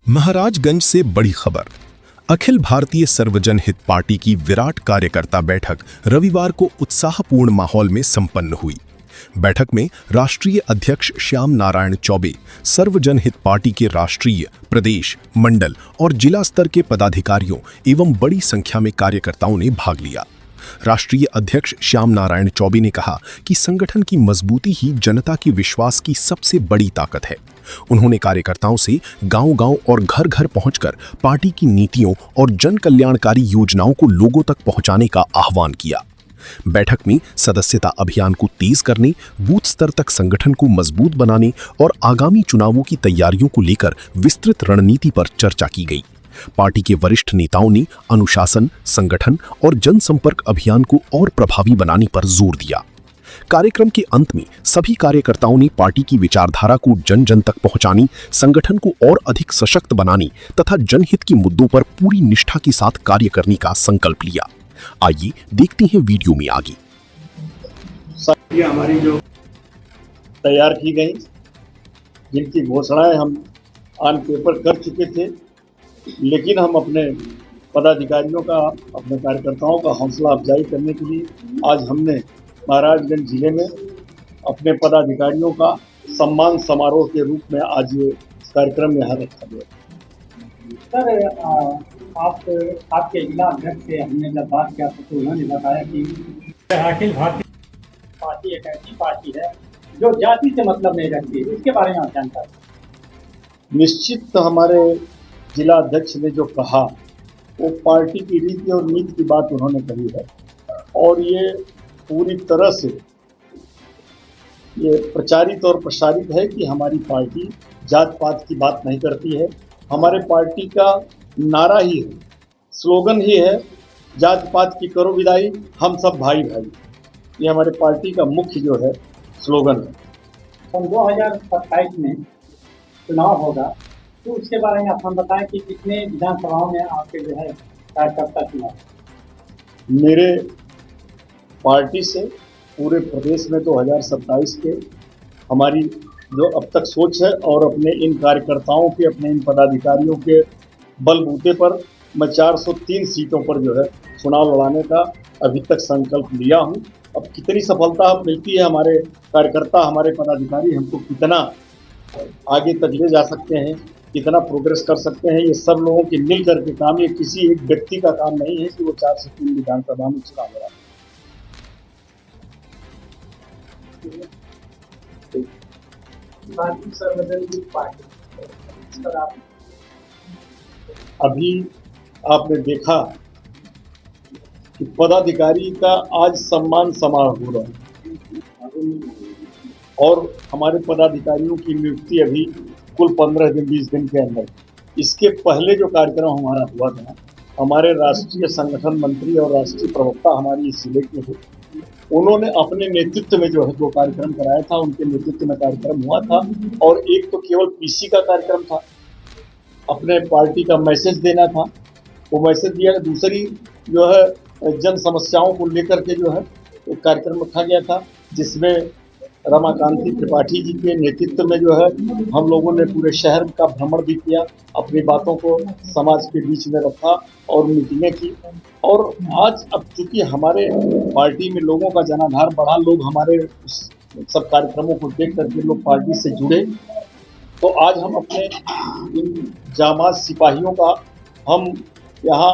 महाराजगंज से बड़ी खबर। अखिल भारतीय सर्वजन हित पार्टी की विराट कार्यकर्ता बैठक रविवार को उत्साहपूर्ण माहौल में संपन्न हुई। बैठक में राष्ट्रीय अध्यक्ष श्याम नारायण चौबे, सर्वजन हित पार्टी के राष्ट्रीय, प्रदेश, मंडल और जिला स्तर के पदाधिकारियों एवं बड़ी संख्या में कार्यकर्ताओं ने भाग लिया। राष्ट्रीय अध्यक्ष श्याम नारायण चौबे ने कहा कि संगठन की मजबूती ही जनता के विश्वास की सबसे बड़ी ताकत है। उन्होंने कार्यकर्ताओं से गांव-गांव और घर-घर पहुंचकर पार्टी की नीतियों और जन कल्याणकारी योजनाओं को लोगों तक पहुंचाने का आह्वान किया। बैठक में सदस्यता अभियान को तेज करने, बूथ स्तर तक संगठन को मजबूत बनाने और आगामी चुनावों की तैयारियों को लेकर विस्तृत रणनीति पर चर्चा की गई। पार्टी के वरिष्ठ नेताओं ने अनुशासन, संगठन और जनसंपर्क अभियान को और प्रभावी बनाने पर जोर दिया। कार्यक्रम के अंत में सभी कार्यकर्ताओं ने पार्टी की विचारधारा को जन जन तक पहुंचाने, संगठन को और अधिक सशक्त बनाने तथा जनहित के मुद्दों पर पूरी निष्ठा के साथ कार्य करने का संकल्प लिया। आइए देखते हैं वीडियो में आगे। ये हमारी जो तैयार की गई, जिनकी घोषणाएं हम ऑन पेपर कर चुके थे, लेकिन हम अपने पदाधिकारियों का, अपने कार्यकर्ताओं का हौसला अफजाई करने के लिए आज हमने महाराजगंज जिले में अपने पदाधिकारियों का सम्मान समारोह के रूप में आज ये कार्यक्रम यहाँ रखा गया। सर, आपके जिला अध्यक्ष से हमने जब बात किया तो उन्होंने बताया कि अखिल भारतीय पार्टी एक ऐसी पार्टी है जो जाति से मतलब नहीं रखती। इसके बारे में आप जानकारी? निश्चित हमारे जिला अध्यक्ष ने जो कहा वो पार्टी की रीति और नीति की बात उन्होंने कही है, और ये पूरी तरह से ये प्रचारित और प्रसारित है कि हमारी पार्टी जात पात की बात नहीं करती है। हमारे पार्टी का नारा ही है, स्लोगन ही है, जात पात की करो विदाई, हम सब भाई भाई। ये हमारे पार्टी का मुख्य जो है स्लोगन है। सन 2027 में चुनाव होगा, तो उसके बारे में आप हम बताएं कि कितने विधानसभाओं में आपके जो है कार्यकर्ता चुनाव? मेरे पार्टी से पूरे प्रदेश में 2027 के हमारी जो अब तक सोच है, और अपने इन कार्यकर्ताओं के, अपने इन पदाधिकारियों के बलबूते पर मैं 403 सीटों पर जो है चुनाव लड़ाने का अभी तक संकल्प लिया हूं। अब कितनी सफलता मिलती है, हमारे कार्यकर्ता, हमारे पदाधिकारी हमको कितना आगे तक ले जा सकते हैं, कितना प्रोग्रेस कर सकते हैं, ये सब लोगों के मिल करके काम, ये किसी एक व्यक्ति का काम नहीं है कि वो 403 विधानसभा में चुनाव लड़ा। अभी आपने देखा कि पदाधिकारी का आज सम्मान समारोह हो रहा है, और हमारे पदाधिकारियों की नियुक्ति अभी कुल 15 दिन 20 दिन के अंदर। इसके पहले जो कार्यक्रम हमारा हुआ था, हमारे राष्ट्रीय संगठन मंत्री और राष्ट्रीय प्रवक्ता हमारी इस जिले के थे, उन्होंने अपने नेतृत्व में जो है 2 कार्यक्रम कराया था। उनके नेतृत्व में कार्यक्रम हुआ था, और एक तो केवल पीसी का कार्यक्रम था, अपने पार्टी का मैसेज देना था, वो मैसेज दिया। दूसरी जो है जन समस्याओं को लेकर के जो है एक कार्यक्रम रखा गया था, जिसमें रमाकांति त्रिपाठी जी के नेतृत्व में जो है हम लोगों ने पूरे शहर का भ्रमण भी किया, अपनी बातों को समाज के बीच में रखा और मीटिंगें की। और आज अब चूंकि हमारे पार्टी में लोगों का जनाधार बढ़ा, लोग हमारे सब कार्यक्रमों को देख करके लोग पार्टी से जुड़े, तो आज हम अपने इन जामाज सिपाहियों का हम यहाँ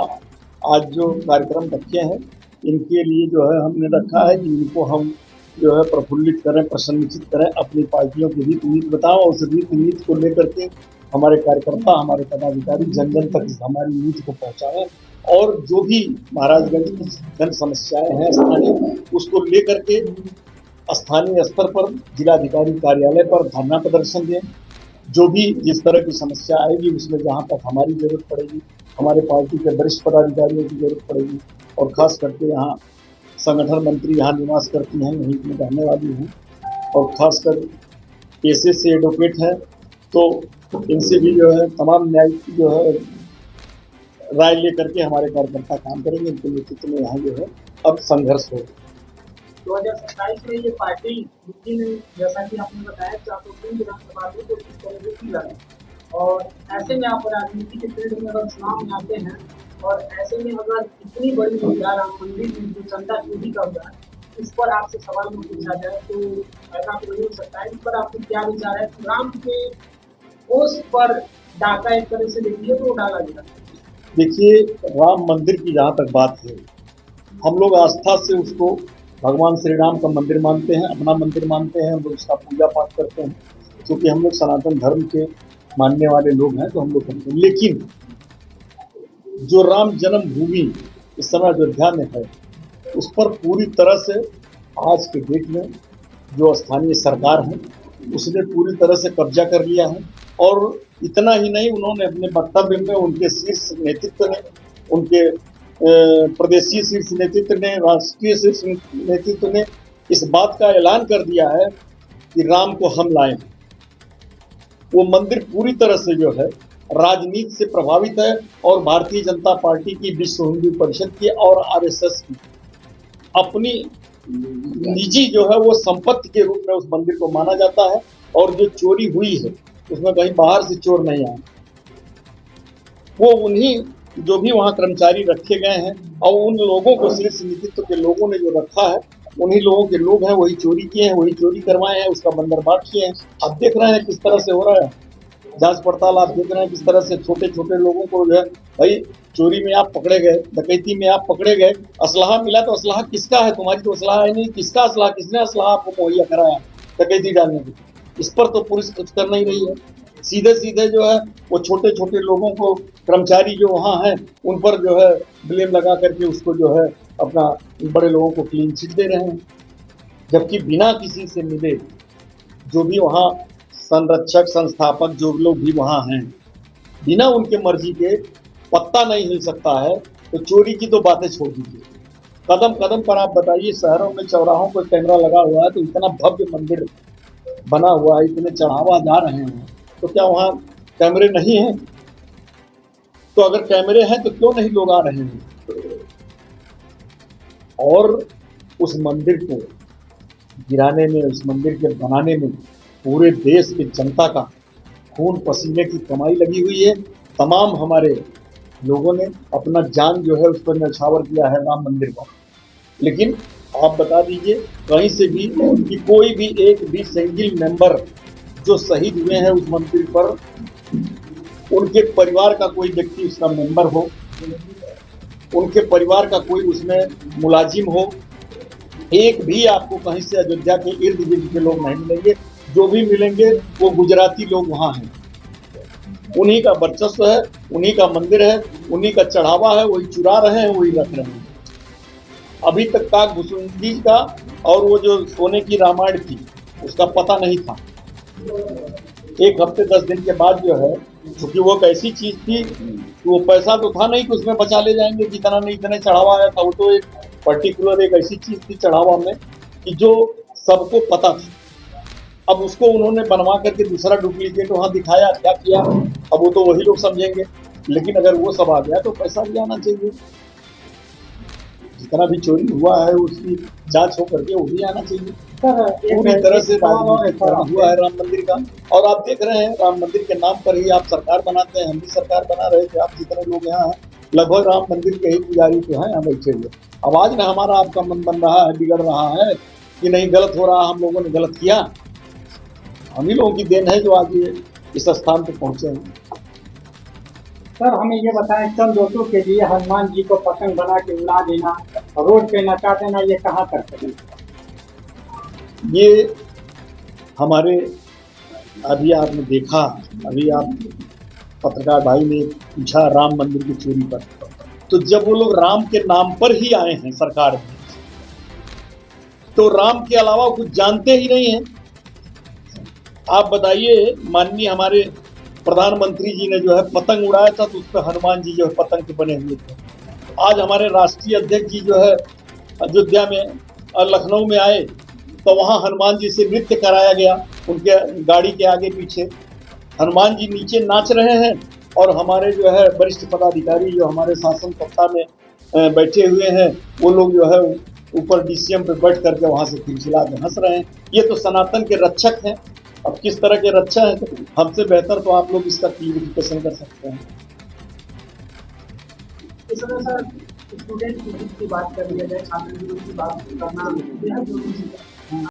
आज जो कार्यक्रम रखे हैं, इनके लिए जो है हमने रखा है कि इनको हम जो है प्रफुल्लित करें, प्रसन्नचित करें, अपनी पार्टियों की रीति नीति बताओ, और उस रीति नीति को लेकर के हमारे कार्यकर्ता, हमारे पदाधिकारी जन जन तक हमारी नीति को पहुंचाएं, और जो भी महाराजगंज की जन समस्याएं हैं स्थानीय, उसको लेकर के स्थानीय स्तर पर जिलाधिकारी कार्यालय पर धरना प्रदर्शन दें। जो भी जिस तरह की समस्या आएगी, उसमें जहाँ तक हमारी जरूरत पड़ेगी, हमारे पार्टी के वरिष्ठ पदाधिकारियों की जरूरत पड़ेगी, और खास करके यहाँ संगठन मंत्री यहाँ निवास करती हैं, यहीं में रहने वाली हैं, और खासकर पेशे से एडवोकेट हैं, तो इनसे भी जो है तमाम न्यायिक जो है राय लेकर के हमारे कार्यकर्ता काम करेंगे। इनके नेतृत्व में यहाँ जो है अब संघर्ष होगा। 2027 में ये पार्टी, लेकिन जैसा कि आपने बताया 403 विधानसभा को और ऐसे में आप राजनीति के फील्ड में अगर चुनाव में आते हैं और ऐसे में अगर इतनी बड़ी मुद्दा राम मंदिर में जो जनता चोरी का हुआ है, इस पर आपसे सवाल में पूछा जाए तो ऐसा तो नहीं हो सकता है। इस पर आपको क्या विचार है? राम के उस पर डाका एक तरह से देखिए तो डाला गया। देखिए, राम मंदिर की जहाँ तक बात है, हम लोग आस्था से उसको भगवान श्री राम का मंदिर मानते हैं, अपना मंदिर मानते हैं, हम लोग उसका पूजा पाठ करते हैं, क्योंकि हम लोग सनातन धर्म के मानने वाले लोग हैं, तो हम लोग करते हैं। लेकिन जो राम जन्मभूमि इस समय अयोध्या में है, उस पर पूरी तरह से आज के डेट में जो स्थानीय सरकार है उसने पूरी तरह से कब्जा कर लिया है। और इतना ही नहीं, उन्होंने अपने वक्तव्य में उनके शीर्ष नेतृत्व ने, उनके प्रदेशीय शीर्ष नेतृत्व ने, राष्ट्रीय शीर्ष नेतृत्व ने इस बात का ऐलान कर दिया है कि राम को हम लाएं। वो मंदिर पूरी तरह से जो है राजनीति से प्रभावित है और भारतीय जनता पार्टी की, विश्व हिंदू परिषद की और आरएसएस की अपनी निजी जो है वो संपत्ति के रूप में उस मंदिर को माना जाता है। और जो चोरी हुई है उसमें कहीं बाहर से चोर नहीं आए, वो उन्हीं जो भी वहाँ कर्मचारी रखे गए हैं और उन लोगों को शीर्ष नेतृत्व के लोगों ने जो रखा है, उन्हीं लोगों के लोग हैं, वही चोरी किए हैं, वही चोरी करवाए हैं, उसका बंदरबाट किए हैं। आप देख रहे हैं किस तरह से हो रहा है जांच पड़ताल, आप देख रहे हैं किस तरह से छोटे छोटे लोगों को जो है, भाई चोरी में आप पकड़े गए, डकैती में आप पकड़े गए, असलाहा मिला तो असलाहा किसका है? तुम्हारी तो असलाहा है नहीं, किसका असलाहा? किसने असलाहा आपको मुहैया कराया डकैती डालने की? इस पर तो पुलिस कुछ कर नहीं रही है। सीधे सीधे जो है वो छोटे छोटे लोगों को, कर्मचारी जो वहाँ हैं उन पर जो है ब्लेम लगा करके उसको जो है अपना बड़े लोगों को क्लीन चिट दे रहे हैं, जबकि बिना किसी से मिले जो भी वहाँ संरक्षक संस्थापक जो लोग भी वहाँ हैं, बिना उनके मर्जी के पत्ता नहीं हिल सकता है। तो चोरी की तो बातें छोड़ दीजिए, कदम कदम पर आप बताइए, शहरों में चौराहों पर कैमरा लगा हुआ है, तो इतना भव्य मंदिर बना हुआ है, इतने चढ़ावा जा रहे हैं, तो क्या वहाँ कैमरे नहीं हैं? तो अगर कैमरे हैं तो क्यों नहीं लोग आ रहे हैं? और उस मंदिर को गिराने में, उस मंदिर के बनाने में पूरे देश की जनता का खून पसीने की कमाई लगी हुई है। तमाम हमारे लोगों ने अपना जान जो है उस पर न्यौछावर किया है राम मंदिर पर। लेकिन आप बता दीजिए कहीं से भी कि कोई भी एक भी सिंगल मेंबर जो शहीद हुए हैं उस मंदिर पर, उनके परिवार का कोई व्यक्ति उसका मेंबर हो, उनके परिवार का कोई उसमें मुलाजिम हो, एक भी आपको कहीं से अयोध्या के इर्द गिर्द के लोग नहीं मिलेंगे। जो भी मिलेंगे वो गुजराती लोग वहाँ हैं, उन्हीं का वर्चस्व है, उन्हीं का मंदिर है, उन्हीं का चढ़ावा है, वही चुरा रहे हैं, वही रख रहे हैं। अभी तक काक भुसुंडी का और वो जो सोने की रामायण थी उसका पता नहीं था। एक हफ्ते 10 दिन के बाद जो है, क्योंकि वो कैसी चीज थी, वो पैसा तो था नहीं कि उसमें बचा ले जाएंगे, जितना नहीं इतने चढ़ावा आया था। वो तो एक पर्टिकुलर एक ऐसी चीज थी चढ़ावा में कि जो सबको पता था। अब उसको उन्होंने बनवा करके दूसरा डुप्लीकेट वहाँ दिखाया, क्या किया अब वो तो वही लोग समझेंगे। लेकिन अगर वो सब आ गया तो पैसा भी आना चाहिए, जितना भी चोरी हुआ है उसकी जांच हो करके वो भी आना चाहिए। पूरी तरह से राजनीतिक हुआ है राम मंदिर का। और आप देख रहे हैं राम मंदिर के नाम पर ही आप सरकार बनाते हैं, हम भी सरकार बना रहे थे, आप जितने लोग यहाँ हैं लगभग राम मंदिर के ही पुजारी तो हैं यहाँ बैठे हुए। अब आज ना हमारा आपका मन बन रहा है, बिगड़ रहा है कि नहीं गलत हो रहा, हम लोगों ने गलत किया, हम ही लोगों की देन है जो आज ये इस स्थान पर पहुंचे हैं। सर हमें ये बताएं, चंद वोटों के लिए हनुमान जी को पतंग बना के उड़ा देना, रोड पे नचा देना, ये कहाँ तक सही? ये हमारे अभी आपने देखा, अभी आप पत्रकार भाई ने पूछा राम मंदिर की चोरी पर, तो जब वो लोग राम के नाम पर ही आए हैं सरकार में, तो राम के अलावा कुछ जानते ही नहीं हैं। आप बताइए, माननीय हमारे प्रधानमंत्री जी ने जो है पतंग उड़ाया था तो उस पर हनुमान जी जो है पतंग के बने हुए थे। आज हमारे राष्ट्रीय अध्यक्ष जी जो है अयोध्या में और लखनऊ में आए तो वहाँ हनुमान जी से नृत्य कराया गया, उनके गाड़ी के आगे पीछे हनुमान जी नीचे नाच रहे हैं और हमारे जो है वरिष्ठ पदाधिकारी जो हमारे शासन सत्ता में बैठे हुए हैं वो लोग जो है ऊपर डीसीएम पे बैठ करके वहाँ से खिलखिला के हंस रहे हैं। ये तो सनातन के रक्षक हैं, अब किस तरह के रक्षा है तो हमसे बेहतर तो आप लोग इसका क्लियरिफिकेशन कर सकते हैं। इस समय सर स्टूडेंट की बात कर लिया जाए, छात्र की बात करना बेहद जरूरी है।